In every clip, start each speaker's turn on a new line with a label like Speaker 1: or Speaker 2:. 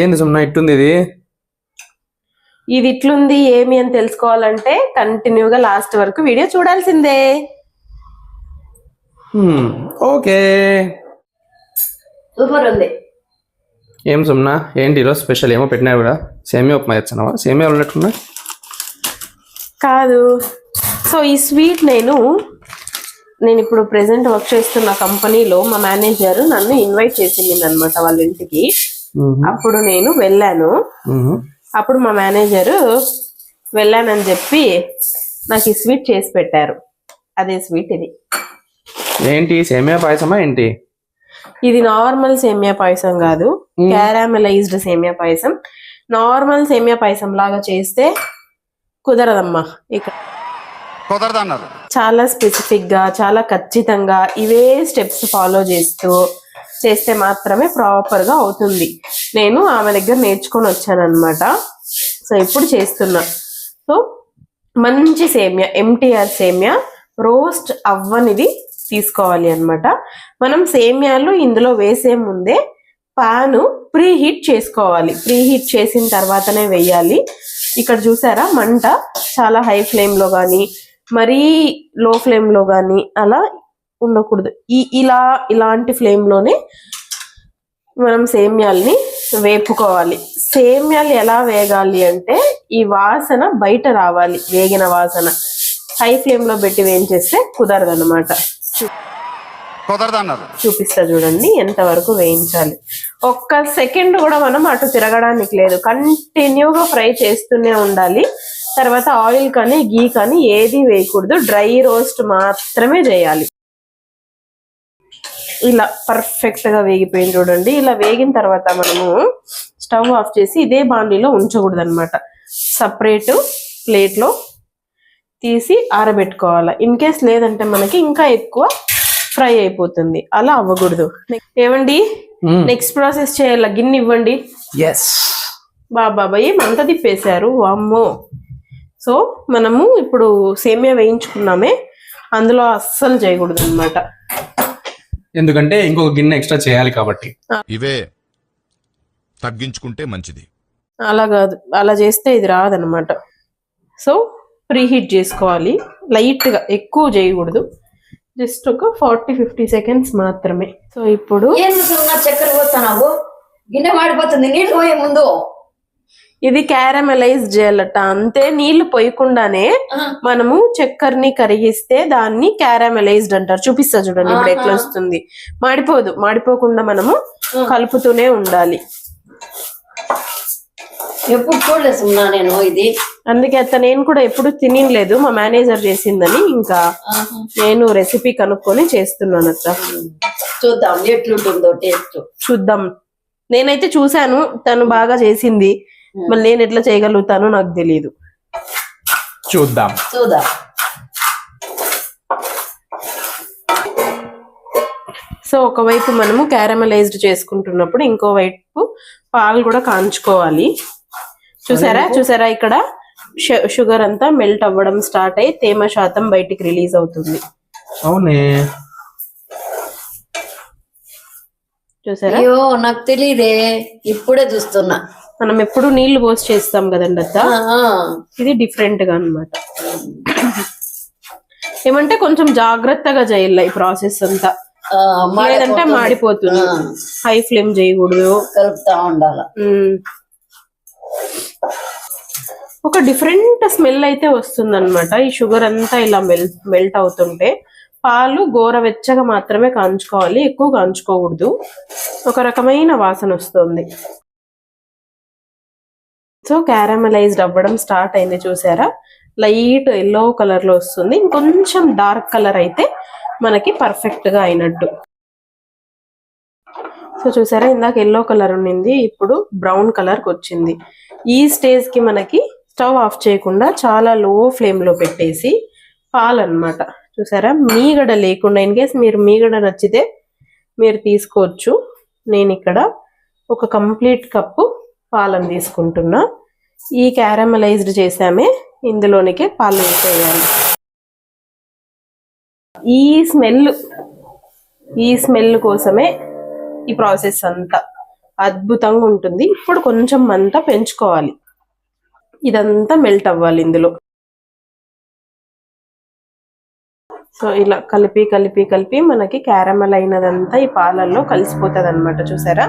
Speaker 1: ఏంది సుమ్నా ఇట్టుంది ఇది?
Speaker 2: ఇది ఇట్లుంది ఏమి అని తెలుసుకోవాలంటే కంటిన్యూగా లాస్ట్ వరకు వీడియో చూడాల్సిందే.
Speaker 1: ఓకే.
Speaker 2: సూపర్ ఉంది.
Speaker 1: ఏం సుమ్నా ఏంటి ఈరోజు స్పెషల్? ఏమో పెట్టినా కూడా సేమియా ఉప్మా తెచ్చావా? సేమియా ఉన్నట్టున్నా
Speaker 2: కాదు. సో ఈ స్వీట్ నేను ఇప్పుడు ప్రెసెంట్ వర్క్ చేస్తున్న కంపెనీలో మా మేనేజర్ నన్ను ఇన్వైట్ చేసింది అనమాట వాళ్ళ ఇంటికి. అప్పుడు నేను వెళ్ళాను. అప్పుడు మా మేనేజర్ వెళ్ళానని చెప్పి నాకు ఈ స్వీట్ చేసి పెట్టారు. అదే స్వీట్ ఇది.
Speaker 1: ఏంటి సేమియా పాయసమా ఏంటి?
Speaker 2: ఇది నార్మల్ సేమియా పాయసం కాదు, క్యారామెలైజ్డ్ సేమియా పాయసం. నార్మల్ సేమియా పాయసం లాగా చేస్తే కుదరదమ్మా. ఇక్కడ
Speaker 3: కుదరదన్నారు.
Speaker 2: చాలా స్పెసిఫిక్ గా, చాలా ఖచ్చితంగా ఇవే స్టెప్స్ ఫాలో చేస్తే మాత్రమే ప్రాపర్ గా అవుతుంది. నేను ఆమె దగ్గర నేర్చుకొని వచ్చాను అనమాట. సో ఇప్పుడు చేస్తున్నా. సో మంచి సేమియా, ఎంటీఆర్ సేమియా, రోస్ట్ అవ్వనిది తీసుకోవాలి అన్నమాట. మనం సేమియాలు ఇందులో వేసే ముందే పాను ప్రీ హీట్ చేసుకోవాలి. ప్రీ హీట్ చేసిన తర్వాతనే వేయాలి. ఇక్కడ చూసారా మంట చాలా హై ఫ్లేమ్ లో కానీ మరీ లో ఫ్లేమ్ లో కానీ అలా ఉండకూడదు. ఇలాంటి ఫ్లేమ్ లోనే మనం సేమ్యాల్ని వేపుకోవాలి. సేమ్యాలు ఎలా వేగాలి అంటే ఈ వాసన బయట రావాలి, వేగిన వాసన. హై ఫ్లేమ్ లో పెట్టి వేయించేస్తే కుదరదు అనమాట. చూపిస్తా చూడండి ఎంత వరకు వేయించాలి. ఒక్క సెకండ్ కూడా మనం అటు తిరగడానికి లేదు, కంటిన్యూగా ఫ్రై చేస్తూనే ఉండాలి. తర్వాత ఆయిల్ కానీ గీ కానీ ఏది వేయకూడదు, డ్రై రోస్ట్ మాత్రమే చేయాలి. ఇలా పర్ఫెక్ట్ గా వేగిపోయింది చూడండి. ఇలా వేగిన తర్వాత మనము స్టవ్ ఆఫ్ చేసి ఇదే బాండీలో ఉంచకూడదు అనమాట. సపరేట్ ప్లేట్ లో తీసి ఆరబెట్టుకోవాలి. ఇన్ కేస్ లేదంటే మనకి ఇంకా ఎక్కువ ఫ్రై అయిపోతుంది. అలా అవ్వకూడదు. ఏమండి నెక్స్ట్ ప్రాసెస్ చేయాల, గిన్నె ఇవ్వండి. బాబాయ్ ఏమంతా తిప్పేశారు, అమ్మో. సో మనము ఇప్పుడు సేమియా వేయించుకున్నామే, అందులో అస్సలు చేయకూడదు అనమాట.
Speaker 1: ఎందుకంటే ఇంకొక గిన్నె ఎక్స్ట్రా చేయాలి కాబట్టి.
Speaker 3: ఇవే తగ్గించుకుంటే మంచిది.
Speaker 2: అలా కాదు, అలా చేస్తే ఇది రాదనమాట. సో ప్రీహీట్ చేసుకోవాలి లైట్ గా, ఎక్కువ చేయకూడదు. జస్ట్ ఒక 40-50 సెకండ్స్ మాత్రమే. సో ఇప్పుడు
Speaker 4: చక్కెర పోతున్నావు, గిన్నె మాడిపోతుంది, నీళ్ళు పోయే ముందు.
Speaker 2: ఇది క్యారమెలైజ్ చేయాలట. అంతే, నీళ్లు పోయకుండానే మనము చక్కెరని కరిగిస్తే దాన్ని క్యారమెలైజ్డ్ అంటారు. చూపిస్తా చూడండి ఇప్పుడు ఎట్లా వస్తుంది. మాడిపోదు, మాడిపోకుండా మనము కలుపుతూనే ఉండాలి.
Speaker 4: ఎప్పుడు చూడలేదు నేను ఇది,
Speaker 2: అందుకే నేను కూడా ఎప్పుడు తినలేదు, మా మేనేజర్ చేసిందని ఇంకా నేను రెసిపీ కనుక్కొని చేస్తున్నాను అత్త.
Speaker 4: చూద్దాం ఎట్లుంటుందో టేస్ట్,
Speaker 2: చూద్దాం. నేనైతే చూసాను, తను బాగా చేసింది. మళ్ళీ నేను ఎట్లా చేయగలుగుతానో నాకు తెలియదు.
Speaker 1: చూద్దాం.
Speaker 2: సో ఒకవైపు మనము క్యారమలైజ్డ్ చేసుకుంటున్నప్పుడు ఇంకో వైపు పాలు కూడా కాంచుకోవాలి. చూసారా ఇక్కడ షుగర్ అంతా మెల్ట్ అవ్వడం స్టార్ట్ అయ్యి తేమ శాతం బయటికి రిలీజ్ అవుతుంది.
Speaker 1: అవునే,
Speaker 2: చూసారా?
Speaker 4: అయ్యో నాకు తెలియదే, ఇప్పుడే చూస్తున్నా.
Speaker 2: మనం ఎప్పుడు నీళ్లు పోసి చేస్తాం కదండి అత్త, ఇది డిఫరెంట్ గా అన్నమాట. ఏమంటే కొంచెం జాగ్రత్తగా చేయాలి ఈ ప్రాసెస్ అంతా, లేదంటే మాడిపోతుంది. హై ఫ్లేమ్ చేయకూడదు,
Speaker 4: కలుపుతా ఉండాలి.
Speaker 2: ఒక డిఫరెంట్ స్మెల్ అయితే వస్తుంది అనమాట. ఈ షుగర్ అంతా ఇలా మెల్ట్ అవుతుంటే పాలు గోరవెచ్చగా మాత్రమే కాంచుకోవాలి, ఎక్కువ కాంచుకోకూడదు. ఒక రకమైన వాసన వస్తుంది. సో క్యారమలైజ్డ్ అవ్వడం స్టార్ట్ అయింది, చూసారా? లైట్ ఎల్లో కలర్ లో వస్తుంది. ఇంకొంచెం డార్క్ కలర్ అయితే మనకి పర్ఫెక్ట్ గా అయినట్టు. సో చూసారా, ఇందాక ఎల్లో కలర్ ఉండింది, ఇప్పుడు బ్రౌన్ కలర్ కి వచ్చింది. ఈ స్టేజ్ కి మనకి స్టవ్ ఆఫ్ చేయకుండా చాలా లో ఫ్లేమ్ లో పెట్టేసి పాలు అన్నమాట. చూసారా, మీగడ లేకుండా, ఇన్ కేస్ మీరు మీగడ నచ్చితే మీరు తీసుకోవచ్చు. నేను ఇక్కడ ఒక కంప్లీట్ కప్పు పాలను తీసుకుంటున్నా. ఈ క్యారమలైజ్డ్ చేసామే, ఇందులోనికి పాలు వేసేయాలి. ఈ స్మెల్ కోసమే ఈ ప్రాసెస్ అంతా. అద్భుతంగా ఉంటుంది. ఇప్పుడు కొంచెం మంట పెంచుకోవాలి, ఇదంతా మెల్ట్ అవ్వాలి ఇందులో. సో ఇలా కలిపి కలిపి కలిపి మనకి క్యారమెల్ అయినదంతా ఈ పాలల్లో కలిసిపోతుంది అనమాట. చూసారా,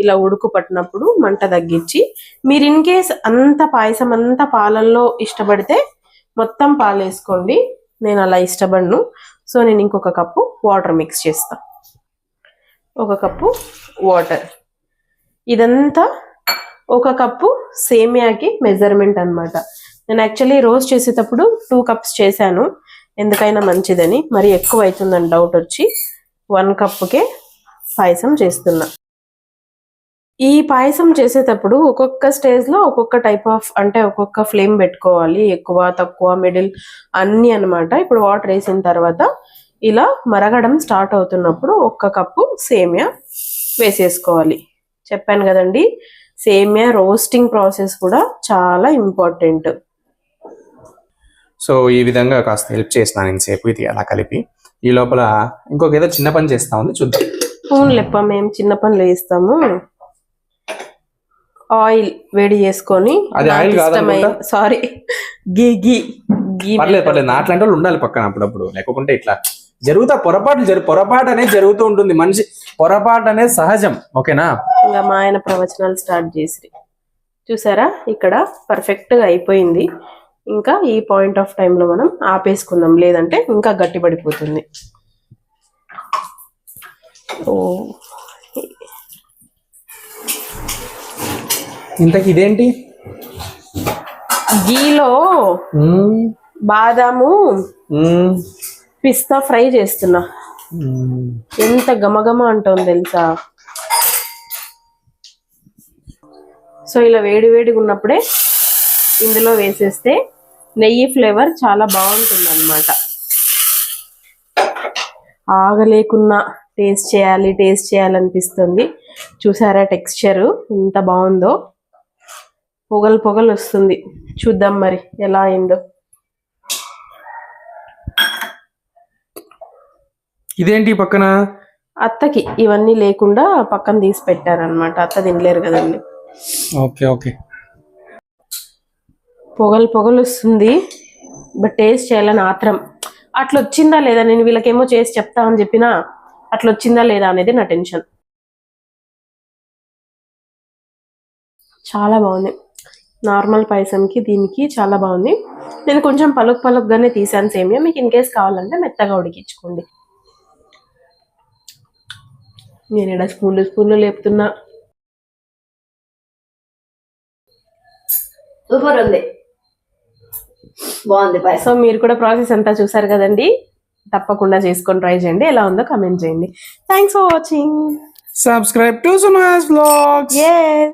Speaker 2: ఇలా ఉడుకు పట్టినప్పుడు మంట తగ్గించి, మీరు ఇన్ కేస్ అంత పాయసం అంతా పాలల్లో ఇష్టపడితే మొత్తం పాలు వేసుకోండి. నేను అలా ఇష్టపడను. సో నేను ఇంకొక కప్పు వాటర్ మిక్స్ చేస్తా. 1 కప్పు వాటర్. ఇదంతా 1 కప్పు సేమియాకి మెజర్మెంట్ అన్నమాట. నేను యాక్చువల్లీ రోస్ట్ చేసేటప్పుడు 2 కప్స్ చేశాను, ఎందుకైనా మంచిదని. మరి ఎక్కువ అవుతుందని డౌట్ వచ్చి 1 కప్పుకే పాయసం చేస్తున్నా. ఈ పాయసం చేసేటప్పుడు ఒక్కొక్క స్టేజ్లో ఒక్కొక్క టైప్ ఆఫ్, అంటే ఒక్కొక్క ఫ్లేమ్ పెట్టుకోవాలి, ఎక్కువ తక్కువ మిడిల్ అన్నీ అన్నమాట. ఇప్పుడు వాటర్ వేసిన తర్వాత ఇలా మరగడం స్టార్ట్ అవుతున్నప్పుడు 1 కప్పు సేమియా వేసేసుకోవాలి. చెప్పాను కదండి, సేమియా రోస్టింగ్ ప్రాసెస్ కూడా చాలా ఇంపార్టెంట్.
Speaker 1: సో ఈ విధంగా కాస్త హెల్ప్ చేసినాను ఇంతసేపు ఇది అలా కలిపి. ఈ లోపల ఇంకొక ఏదో చిన్న పని చేస్తా ఉంది, చూద్దాం.
Speaker 2: అవునులేప్ప, మేము చిన్న పనులు వేస్తాము. ఆయిల్ వేడి చేసుకొని,
Speaker 1: అది ఆయిల్ కాదనుకుంటా.
Speaker 2: సారీ, గీ గీ గీ.
Speaker 1: పర్లేదు, నాట్లాంటి వాళ్ళు ఉండాలి పక్కన అప్పుడప్పుడు, లేకుంటే ఇట్లా పొరపాటు అనేది జరుగుతూ ఉంటుంది. మనిషి పొరపాటు అనేది సహజం, ఓకేనా?
Speaker 2: ఇంకా మా ఆయన ప్రవచనాలు స్టార్ట్ చేసి, చూసారా ఇక్కడ పర్ఫెక్ట్ గా అయిపోయింది. ఇంకా ఈ పాయింట్ ఆఫ్ టైంలో మనం ఆపేసుకుందాం, లేదంటే ఇంకా గట్టి పడిపోతుంది.
Speaker 1: ఇంతకి ఇదేంటి?
Speaker 2: గీలో బాదాము పిస్తా ఫ్రై చేస్తున్నా. ఎంత గమగమ అంటుంది తెలుసా. సో ఇలా వేడి వేడిగా ఉన్నప్పుడే ఇందులో వేసేస్తే నెయ్యి ఫ్లేవర్ చాలా బాగుంటుంది అన్నమాట. ఆగలేకున్నా టేస్ట్ చేయాలనిపిస్తుంది. చూసారా టెక్స్చర్ ఎంత బాగుందో, పొగలు పొగలు వస్తుంది. చూద్దాం మరి ఎలా అయిందో.
Speaker 1: ఇదేంటి పక్కన?
Speaker 2: అత్తకి ఇవన్నీ లేకుండా పక్కన తీసి పెట్టారనమాట. అత్త తినలేరు కదండి.
Speaker 1: ఓకే.
Speaker 2: పొగలు పొగలు వస్తుంది, బట్ టేస్ట్ చేయాలని ఆత్రం. అట్లా వచ్చిందా లేదా, నేను వీళ్ళకేమో చేసి చెప్తామని చెప్పినా అట్లా వచ్చిందా లేదా అనేది నా టెన్షన్. చాలా బాగుంది, నార్మల్ పాయసంకి దీనికి చాలా బాగుంది. నేను కొంచెం పలుకుగానే తీసాను సేమియా. మీకు ఇన్ కేస్ కావాలంటే మెత్తగా ఉడికించుకోండి. నేను ఇక్కడ స్పూన్లు లేపుతున్నా.
Speaker 4: సూపర్ ఉంది, బాగుంది పాయసం.
Speaker 2: సో మీరు కూడా ప్రాసెస్ అంతా చూసారు కదండి, తప్పకుండా చేసుకొని ట్రై చేయండి. ఎలా ఉందో కమెంట్ చేయండి. Thanks for watching.
Speaker 1: Subscribe to Suma's Vlogs.
Speaker 2: Yes.